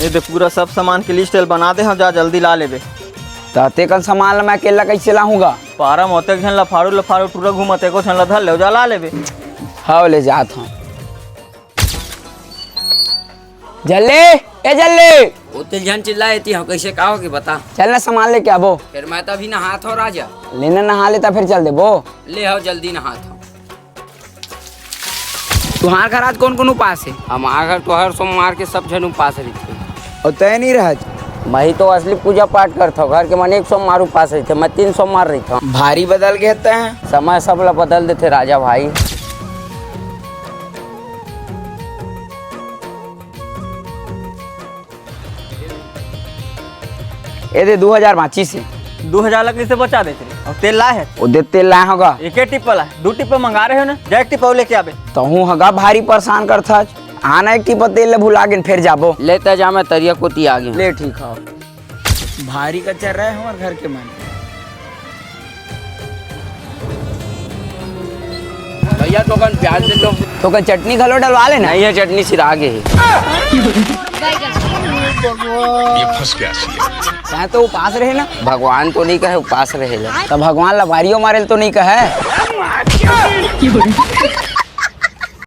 ये दे पूरा सब सामान की लिस्ट बना दे, हम जा जल्दी ला लेबे। ते कल सामान मैं अकेला कैसे लाऊंगा? पारा मोते झन लफाड़ू टूरा घूमते को झन धर ले जा ला लेबे। हाँ ले जात हूँ। जल्ले ए जल्ले उतने जन चिल्लाए थी हम कैसे कहो कि बता। चल ना सामान लेके आबो। फिर मैं तो अभी नहा था राजा। लेना नहा लेता फिर चल देबो। ले आओ जल्दी नहा था। तुम्हार घर आज कौन कौन उपास है? हमारे घर तो हर सोमवार के सब जन उपास रही थे। और तय नहीं रह मैं तो असली पूजा पाठ करता हूँ। घर के मन 1 सोमवार उपास रही थे, मैं 3 सोमवार रही था। भारी बदल के हैं। समय सब लोग बदल देते राजा भाई। ये दे 2000 माची से 2000 लकड़ी से बचा देते रे। और तेल लाए है? वो दे तेल लाए होगा। एक टिप वाला 2 टिप मंगा रहे हो ना, जा 1 टिप लेके आबे। तो हूँ हगा भारी परेशान करता आना। 1 टिप तेल भुला गिन फिर जाबो। लेते जा मैं तरिया कोती आ गई। ले ठीक है। भारी का चल रहा है हमारे घर के मन। भैया तो कन प्याज ले लो। तो कल चटनी घलो डलवा लेना। नहीं है चटनी सिर आगे है। ये फंस गया सी। कहे तो उपास रहे ना। भगवान तो नहीं कहे उपास रहे। तो भगवान लवारियों मारे तो नहीं कहे।